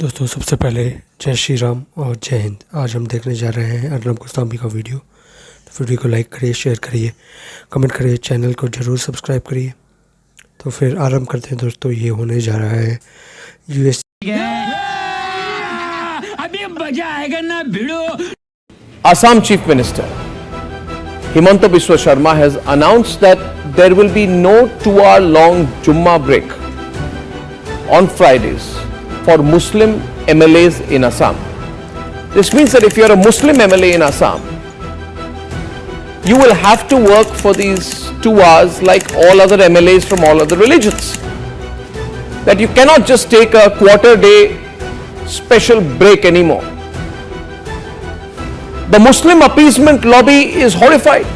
दोस्तों सबसे पहले जय श्री राम और जय हिंद। आज हम देखने जा रहे हैं अर्नब गोस्वामी का वीडियो। तो वीडियो को लाइक करिए, शेयर करिए, कमेंट करिए, चैनल को ज़रूर सब्सक्राइब करिए। तो फिर आरंभ करते हैं दोस्तों। ये होने जा रहा है यूएस। अभी मजा आएगा ना भिड़ो। Assam Chief Minister Himanta Biswa Sharma has announced that there will be no 2-hour long Jummah break on Fridays for Muslim MLAs in Assam. This means that if you are a Muslim MLA in Assam, you will have to work for these 2 hours like all other MLAs from all other religions. That you cannot just take a quarter day special break anymore. The Muslim appeasement lobby is horrified.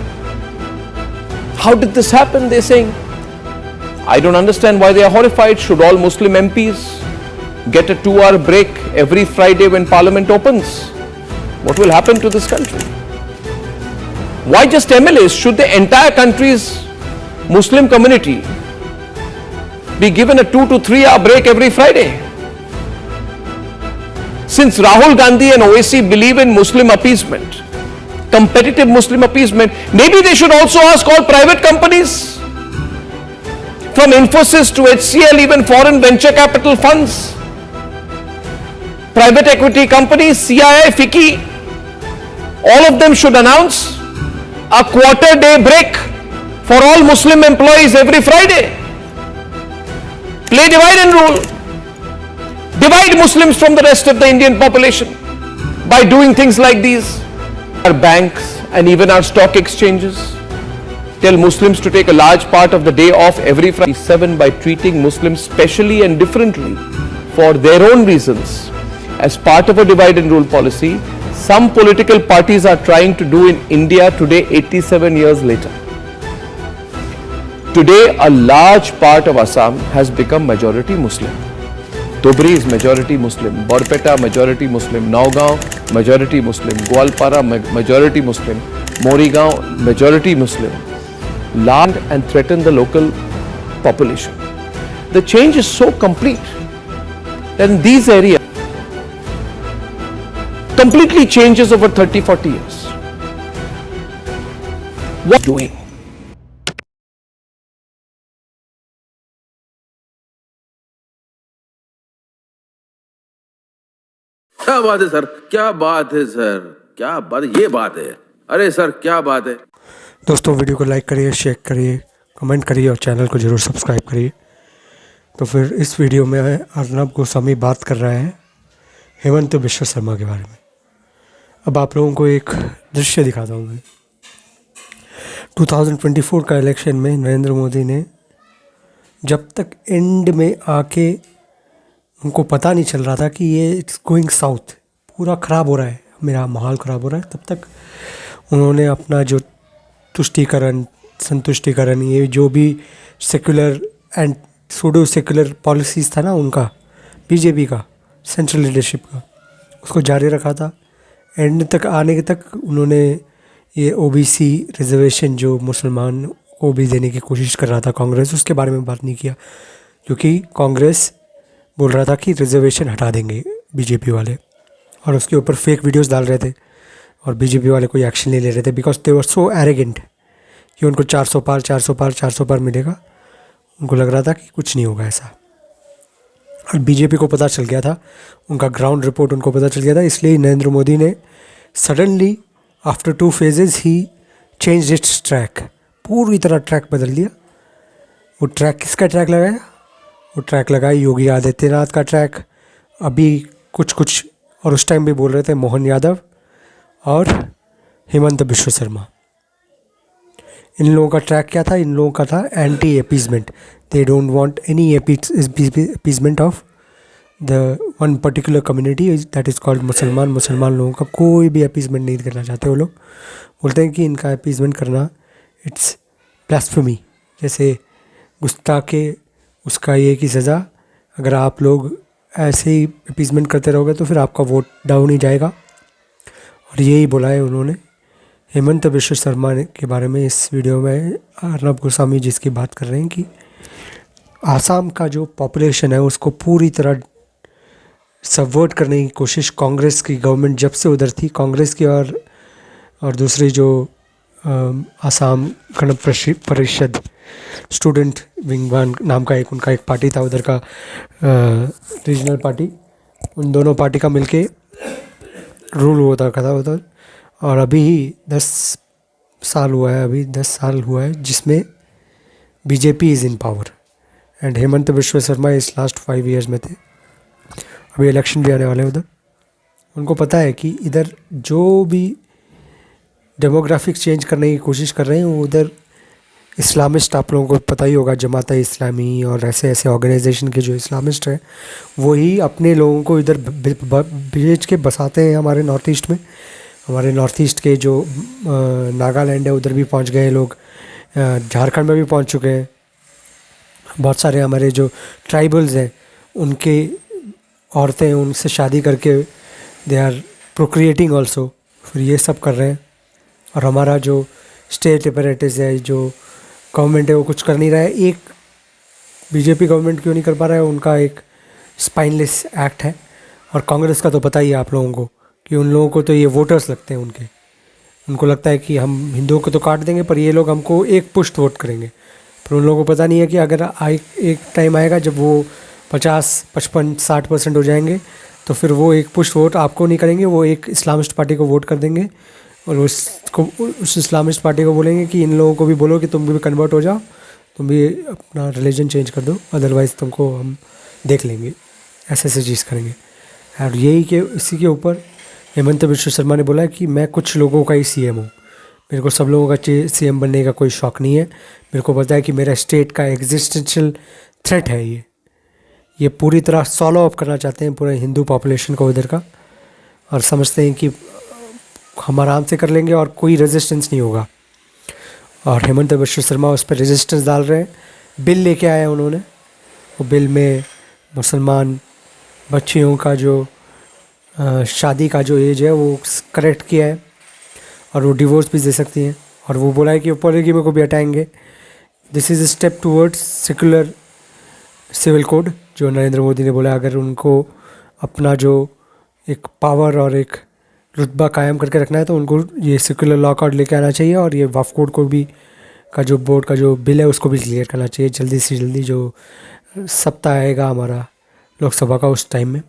How did this happen? They're saying. I don't understand why they are horrified. Should all Muslim MPs get a 2-hour break every Friday when Parliament opens? What will happen to this country? Why just MLAs? Should the entire country's Muslim community be given a 2 to 3 hour break every Friday? Since Rahul Gandhi and OAC believe in Muslim appeasement, competitive Muslim appeasement, maybe they should also ask all private companies, from Infosys to HCL, even foreign venture capital funds, private equity companies, CIA, FICCI, all of them should announce a quarter day break for all Muslim employees every Friday. Play divide and rule. Divide Muslims from the rest of the Indian population by doing things like these. Our banks and even our stock exchanges tell Muslims to take a large part of the day off every Friday. 7 by treating Muslims specially and differently for their own reasons. As part of a divide and rule policy, some political parties are trying to do in India today, 87 years later. Today, a large part of Assam has become majority Muslim. Dhubri is majority Muslim, Borpeta majority Muslim, Naugaon majority Muslim, Gwalpara majority Muslim, Morigaon majority Muslim. Land and threaten the local population. The change is so complete that in these areas completely changes over 30-40 years. What doing? क्या बात है sir, क्या बात है sir, क्या बात है, ये बात है। अरे सर क्या बात है। दोस्तों वीडियो को लाइक करिए, शेयर करिए, कमेंट करिए और चैनल को ज़रूर सब्सक्राइब करिए। तो फिर इस वीडियो में अर्नब गोस्वामी बात कर रहे हैं हेमंत बिश्व शर्मा के बारे में। अब आप लोगों को एक दृश्य दिखाता हूँ मैं। 2024 का इलेक्शन में नरेंद्र मोदी ने जब तक एंड में आके उनको पता नहीं चल रहा था कि ये इट्स गोइंग साउथ, पूरा ख़राब हो रहा है, मेरा माहौल ख़राब हो रहा है, तब तक उन्होंने अपना जो तुष्टीकरण, संतुष्टिकरण, ये जो भी secular and pseudo secular policies था ना उनका, बीजेपी का, सेंट्रल लीडरशिप का, उसको जारी रखा था। एंड तक आने के तक उन्होंने ये ओबीसी रिजर्वेशन जो मुसलमान को भी देने की कोशिश कर रहा था कांग्रेस, उसके बारे में बात नहीं किया, क्योंकि कांग्रेस बोल रहा था कि रिजर्वेशन हटा देंगे बीजेपी वाले, और उसके ऊपर फेक वीडियोस डाल रहे थे और बीजेपी वाले कोई एक्शन नहीं ले रहे थे, because they were so arrogant कि उनको 400 पार 400 पार 400 पार मिलेगा। उनको लग रहा था कि कुछ नहीं होगा ऐसा, और बीजेपी को पता चल गया था, उनका ग्राउंड रिपोर्ट उनको पता चल गया था। इसलिए नरेंद्र मोदी ने suddenly after 2 phases he change it's track, पूरी तरह ट्रैक बदल दिया। वो ट्रैक किसका ट्रैक लगाया? वो ट्रैक लगाया योगी आदित्यनाथ का ट्रैक। अभी कुछ और उस टाइम भी बोल रहे थे मोहन यादव और हेमंत बिश्व शर्मा। इन लोगों का ट्रैक क्या था? इन लोगों का था anti appeasement. They don't want any appeasement of the one particular community that is called मुसलमान। मुसलमान लोगों का कोई भी अपीजमेंट नहीं करना चाहते। वो लोग बोलते हैं कि इनका अपीजमेंट करना इट्स ब्लास्फेमी, जैसे गुस्ताखे उसका ये की सज़ा। अगर आप लोग ऐसे ही अपीजमेंट करते रहोगे तो फिर आपका वोट डाउन ही जाएगा। और यही बोला है उन्होंने हेमंत बिश्व शर्मा के बारे में इस वीडियो में। अर्नब गोस्वामी जिसकी बात कर रहे हैं कि आसाम का जो पॉपुलेशन है उसको पूरी तरह सबवर्ट करने की कोशिश कांग्रेस की गवर्नमेंट जब से उधर थी, कांग्रेस की और दूसरी जो Assam Gana Parishad student wing one नाम का उनका एक पार्टी था उधर का, रीजनल पार्टी, उन दोनों पार्टी का मिलके रूल होता था उधर। और अभी 10 साल हुआ है, अभी 10 साल हुआ है जिसमें BJP is in power and Hemant Biswa Sharma इस लास्ट 5 ईयर्स में थे। अभी इलेक्शन भी आने वाले हैं उधर। उनको पता है कि इधर जो भी डेमोग्राफिक चेंज करने की कोशिश कर रहे हैं वो उधर इस्लामिस्ट, आप लोगों को पता ही होगा, जमात इस्लामी और ऐसे ऐसे ऑर्गेनाइजेशन के जो इस्लामिस्ट हैं वही अपने लोगों को इधर भेज के बसाते हैं हमारे नॉर्थ ईस्ट में। हमारे नॉर्थ ईस्ट के जो नागालैंड है उधर भी पहुंच गए लोग, झारखंड में भी पहुंच चुके हैं। बहुत सारे हमारे जो ट्राइबल्स हैं उनके औरतें उनसे शादी करके दे आर प्रोक्रिएटिंग ऑल्सो, फिर ये सब कर रहे हैं। और हमारा जो स्टेट अपैरेटस है, जो गवर्नमेंट है, वो कुछ कर नहीं रहा है। एक बीजेपी गवर्नमेंट क्यों नहीं कर पा रहा है, उनका एक स्पाइनलेस एक्ट है। और कांग्रेस का तो पता ही है आप लोगों को कि उन लोगों को तो ये वोटर्स लगते हैं उनके, उनको लगता है कि हम हिंदुओं को तो काट देंगे पर ये लोग हमको एक पुश्त वोट करेंगे। पर उन लोगों को पता नहीं है कि अगर एक टाइम आएगा जब वो 50, 55, 60% हो जाएंगे तो फिर वो एक पुश्त वोट आपको नहीं करेंगे, वो एक इस्लामिस्ट पार्टी को वोट कर देंगे और उस इस्लामिस्ट पार्टी को बोलेंगे कि इन लोगों को भी बोलो कि तुम भी कन्वर्ट हो जाओ, तुम भी अपना रिलीजन चेंज कर दो, अदरवाइज़ तुमको हम देख लेंगे, ऐसे ऐसे चीज़ करेंगे। और यही के इसी के ऊपर हेमंत बिश्व शर्मा ने बोला है कि मैं कुछ लोगों का ही सीएम हूँ, मेरे को सब लोगों का सीएम बनने का कोई शौक़ नहीं है। मेरे को पता है कि मेरा स्टेट का एग्जिस्टेंशियल थ्रेट है ये पूरी तरह सॉलो अप करना चाहते हैं पूरे हिंदू पॉपुलेशन को उधर का, और समझते हैं कि हम आराम से कर लेंगे और कोई रेजिस्टेंस नहीं होगा। और हेमंत बिश्व शर्मा उस पर रेजिस्टेंस डाल रहे हैं। बिल लेके आए उन्होंने, वो बिल में मुसलमान बच्चियों का जो शादी का जो एज है वो करेक्ट किया है और वो डिवोर्स भी दे सकती हैं। और वो बोला है कि वो पॉलीगैमी को भी हटाएंगे। This is a step towards secular civil code, जो नरेंद्र मोदी ने बोला अगर उनको अपना जो एक पावर और एक रुतबा कायम करके रखना है तो उनको ये सेकुलर लॉ कोड लेके आना चाहिए और ये वक्फ कोड को भी का जो बोर्ड का जो बिल है उसको भी क्लियर करना चाहिए जल्दी से जल्दी। जो सप्ताह आएगा हमारा लोकसभा का उस टाइम में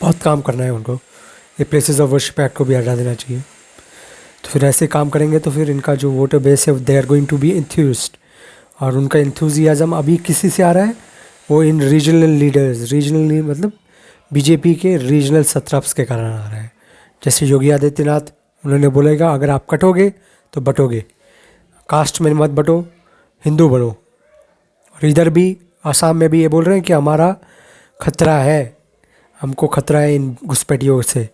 बहुत काम करना है उनको। ये प्लेसेस ऑफ वर्शिप एक्ट को भी हटा देना चाहिए। तो फिर ऐसे काम करेंगे तो फिर इनका जो वोटर बेस है they are going to be enthused. और उनका इंथ्यूजियाज़म अभी किसी से आ रहा है, वो इन रीजनल लीडर्स, रीजनल मतलब बीजेपी के रीजनल सत्रप्स के कारण आ रहा है। जैसे योगी आदित्यनाथ, उन्होंने बोलेगा अगर आप कटोगे तो बटोगे, कास्ट में मत बटो, हिंदू बनो। और इधर भी आसाम में भी ये बोल रहे हैं कि हमारा खतरा है, हमको खतरा है इन घुसपैठियों से,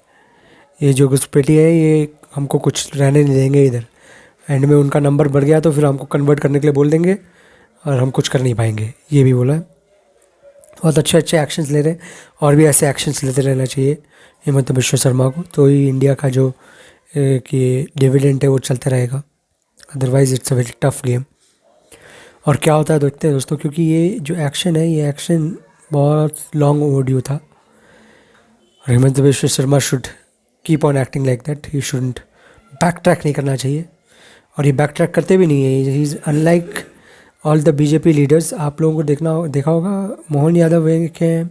ये जो घुसपैठी है ये हमको कुछ रहने नहीं देंगे इधर। एंड में उनका नंबर बढ़ गया तो फिर हमको कन्वर्ट करने के लिए बोल देंगे और हम कुछ कर नहीं पाएंगे, ये भी बोला है। बहुत अच्छे अच्छे एक्शंस ले रहे हैं और भी ऐसे एक्शंस लेते रहना चाहिए हेमंत बिश्व शर्मा को, तो ही इंडिया का जो कि डिविडेंड है वो चलता रहेगा, otherwise it's a very tough game. और क्या होता है देखते हैं दोस्तों, क्योंकि ये जो एक्शन है ये एक्शन बहुत लॉन्ग ओवरड्यू था। Hemant Biswa Sharma should keep on acting like that, he shouldn't back track नहीं करना चाहिए और ये बैक ट्रैक करते भी नहीं है। He is unlike all the BJP leaders. आप लोगों को देखा होगा मोहन यादव है के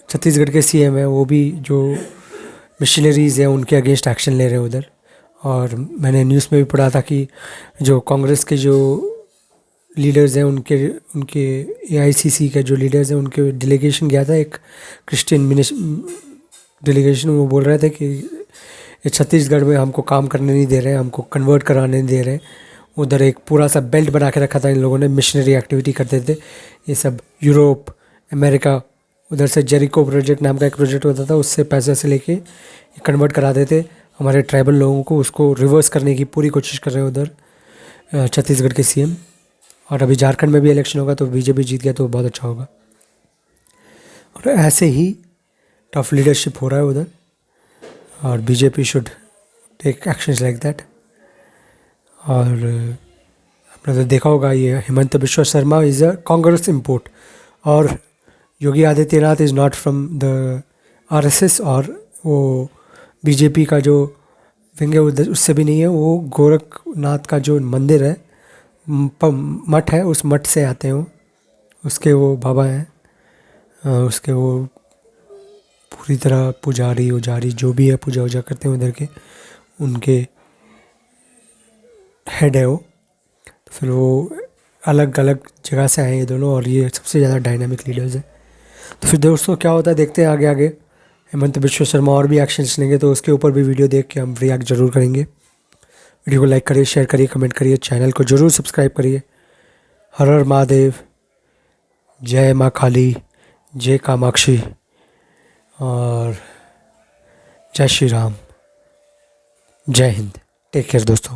छत्तीसगढ़ के सीएम है, वो भी जो मिशनरीज़ हैं उनके अगेंस्ट एक्शन ले रहे हैं उधर। और मैंने न्यूज़ में भी पढ़ा था कि जो कांग्रेस के जो लीडर्स हैं उनके एआईसीसी के जो लीडर्स हैं उनके डेलीगेशन गया था, एक क्रिश्चियन डेलीगेशन। वो बोल रहे थे कि छत्तीसगढ़ में हमको काम करने नहीं दे रहे, हमको कन्वर्ट कराने नहीं दे रहे। उधर एक पूरा सा बेल्ट बना के रखा था इन लोगों ने, मिशनरी एक्टिविटी करते थे ये सब। यूरोप, अमेरिका, उधर से जेरिको प्रोजेक्ट नाम का एक प्रोजेक्ट होता था, उससे पैसे से लेके कन्वर्ट कराते थे हमारे ट्राइबल लोगों को, उसको रिवर्स करने की पूरी कोशिश कर रहे हैं उधर छत्तीसगढ़ के सीएम। और अभी झारखंड में भी इलेक्शन होगा तो बीजेपी जीत गया तो बहुत अच्छा होगा। और ऐसे ही टफ लीडरशिप हो रहा है उधर और BJP should take actions like that. और आपने तो देखा होगा ये Himanta Biswa Sarma is a Congress import, और Yogi Adityanath is not from the RSS, और वो बीजेपी का जो विंग है उससे भी नहीं है। वो गोरखनाथ का जो मंदिर है, मठ है, उस मठ से आते हैं वो, उसके वो बाबा हैं, उसके वो पूरी तरह पुजारी उजारी जो भी है पूजा वूजा करते हैं उधर के, उनके हेड है वो। तो फिर वो अलग अलग जगह से आए ये दोनों, और ये सबसे ज़्यादा डायनामिक लीडर्स हैं। तो फिर दोस्तों क्या होता है देखते हैं आगे आगे। हेमंत बिश्व शर्मा और भी एक्शंस लेंगे तो उसके ऊपर भी वीडियो देख के हम रिएक्ट जरूर करेंगे। वीडियो को लाइक करिए, शेयर करिए, कमेंट करिए, चैनल को जरूर सब्सक्राइब करिए। हर हर महादेव, जय माँ काली, जय कामाक्षी, और जय श्री राम, जय हिंद। टेक केयर दोस्तों।